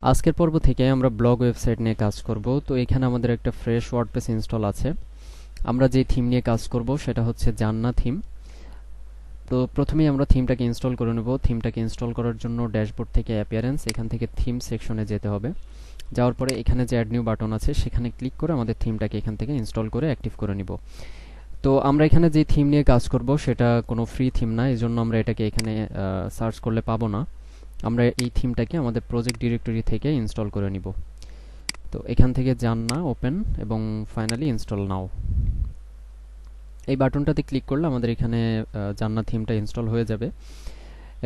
আজকের পর্ব থেকে আমরা ব্লগ ওয়েবসাইট নিয়ে কাজ করব। তো এখানে আমাদের একটা ফ্রেশ ওয়ার্ডপ্রেস ইনস্টল আছে। আমরা যে থিম নিয়ে কাজ করব সেটা হচ্ছে জান্না থিম। তো প্রথমেই আমরা থিমটাকে ইনস্টল করে নেব। থিমটাকে ইনস্টল করার জন্য ড্যাশবোর্ড থেকে অ্যাপিয়ারেন্স, এখান থেকে থিম সেকশনে যেতে হবে। যাওয়ার পরে এখানে যে অ্যাড নিউ বাটন আছে সেখানে ক্লিক করে আমাদের থিমটাকে এখান থেকে ইনস্টল করে অ্যাক্টিভ করে নিব। তো আমরা এখানে যে থিম নিয়ে কাজ করব সেটা কোনো ফ্রি থিম না, এই জন্য আমরা এটাকে এখানে সার্চ করলে পাবো না। আমরা এই থিমটাকে আমাদের প্রজেক্ট ডিরেক্টরি থেকে ইনস্টল করে নিব। তো এখান থেকে জান্না ওপেন এবং ফাইনালি ইনস্টল নাও, এই বাটনটাতে ক্লিক করলে আমাদের এখানে জান্না থিমটা ইনস্টল হয়ে যাবে।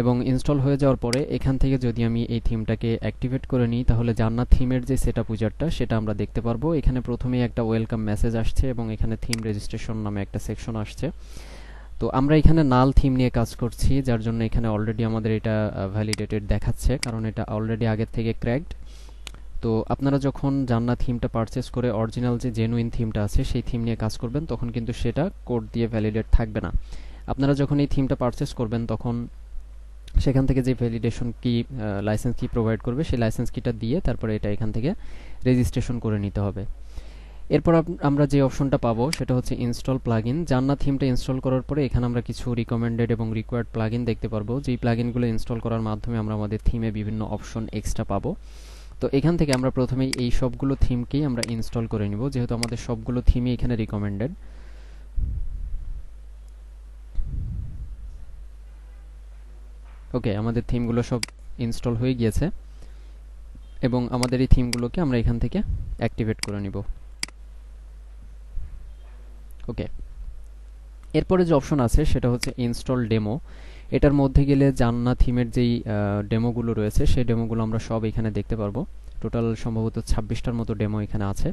এবং ইনস্টল হয়ে যাওয়ার পরে এখান থেকে যদি আমি এই থিমটাকে অ্যাক্টিভেট করে নিই তাহলে জান্না থিমের যে সেটআপ উইজার্ডটা সেটা আমরা দেখতে পারবো। এখানে প্রথমেই একটা ওয়েলকাম মেসেজ আসছে এবং এখানে থিম রেজিস্ট্রেশন নামে একটা সেকশন আসছে। তো আমরা এখানে নাল থিম নিয়ে কাজ করছি, যার জন্য এখানে অলরেডি আমাদের এটা ভ্যালিডেটেড দেখাচ্ছে, কারণ এটা অলরেডি আগের থেকে ক্র্যাকড। তো আপনারা যখন জান্না থিমটা পারচেস করে অরিজিনাল যে জেনুইন থিমটা আছে সেই থিম নিয়ে কাজ করবেন তখন কিন্তু সেটা কোড দিয়ে ভ্যালিডেট থাকবে না। আপনারা যখন এই থিমটা পারচেস করবেন তখন সেখান থেকে যে ভ্যালিডেশন কি লাইসেন্স কি প্রোভাইড করবে সেই লাইসেন্স কিটা দিয়ে তারপরে এটা এখান থেকে রেজিস্ট্রেশন করে নিতে হবে। এরপর আমরা যে অপশনটা পাবো সেটা হচ্ছে ইনস্টল প্লাগইন। জান্না থিমটা ইনস্টল করার পরে এখানে আমরা কিছু রিকমেন্ডেড এবং রিকোয়ার্ড প্লাগইন দেখতে পারবো, যেই প্লাগইনগুলো ইনস্টল করার মাধ্যমে আমরা আমাদের থিমে বিভিন্ন অপশন এক্সট্রা পাবো। তো এখান থেকে আমরা প্রথমেই এই সবগুলো থিমকেই আমরা ইনস্টল করে নিব, যেহেতু আমাদের সবগুলো থিমই এখানে রিকমেন্ডেড। ওকে, আমাদের থিমগুলো সব ইনস্টল হয়ে গিয়েছে এবং আমাদের এই থিমগুলোকে আমরা এখান থেকে অ্যাক্টিভেট করে নিব। ওকে, এরপরে যে অপশন আছে সেটা হচ্ছে ইনস্টল ডেমো। এটার মধ্যে গেলে জান্না থিমের যেই ডেমোগুলো রয়েছে সেই ডেমোগুলো আমরা সব এখানে দেখতে পারবো। টোটাল সম্ভবত 26টার মতো ডেমো এখানে আছে।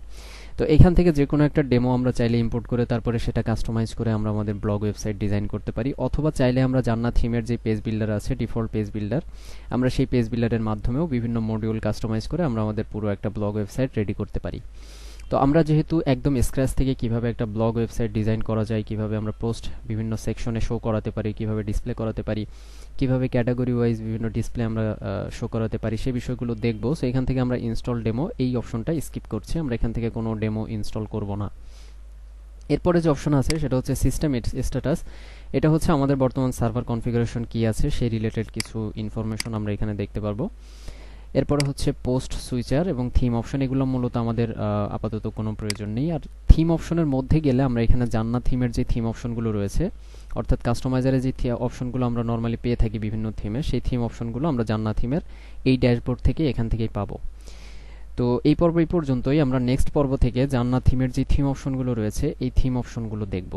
তো এখান থেকে যে কোনো একটা ডেমো আমরা চাইলে ইম্পোর্ট করে তারপরে সেটা কাস্টমাইজ করে আমরা আমাদের ব্লগ ওয়েবসাইট ডিজাইন করতে পারি, অথবা চাইলে আমরা জান্না থিমের যে পেজ বিল্ডার আছে, ডিফল্ট পেজ বিল্ডার, আমরা সেই পেজ বিল্ডারের মাধ্যমেও বিভিন্ন মডিউল কাস্টমাইজ করে আমরা আমাদের পুরো একটা ব্লগ ওয়েবসাইট রেডি করতে পারি। তো আমরা যেহেতু একদম স্ক্র্যাচ থেকে কিভাবে একটা ব্লগ ওয়েবসাইট ডিজাইন করা যায়, কিভাবে আমরা পোস্ট বিভিন্ন সেকশনে শো করাতে পারি, কিভাবে ডিসপ্লে করাতে পারি, কিভাবে ক্যাটাগরি ওয়াইজ বিভিন্ন ডিসপ্লে আমরা শো করাতে পারি, সেই বিষয়গুলো দেখবো। সো এখান থেকে আমরা ইনস্টল ডেমো এই অপশনটা স্কিপ করছি, আমরা এখান থেকে কোনো ডেমো ইনস্টল করব না। এরপরে যে অপশন আছে সেটা হচ্ছে সিস্টেম স্ট্যাটাস। এটা হচ্ছে আমাদের বর্তমান সার্ভার কনফিগারেশন কি আছে সেই রিলেটেড কিছু ইনফরমেশন আমরা এখানে দেখতে পারবো। এরপরে হচ্ছে পোস্ট সুইচার এবং থিম অপশন, এগুলো মূলত আমাদের আপাতত কোনো প্রয়োজন নেই। আর থিম অপশনের মধ্যে গেলে আমরা এখানে জান্না থিমের যে থিম অপশনগুলো রয়েছে, অর্থাৎ কাস্টমাইজারের যে অপশনগুলো আমরা নর্মালি পেয়ে থাকি বিভিন্ন থিমে, সেই থিম অপশনগুলো আমরা জান্না থিমের এই ড্যাশবোর্ড থেকে এখান থেকেই পাবো। তো এই পর্ব এই পর্যন্তই। আমরা নেক্সট পর্ব থেকে জান্না থিমের যে থিম অপশনগুলো রয়েছে এই থিম অপশনগুলো দেখব।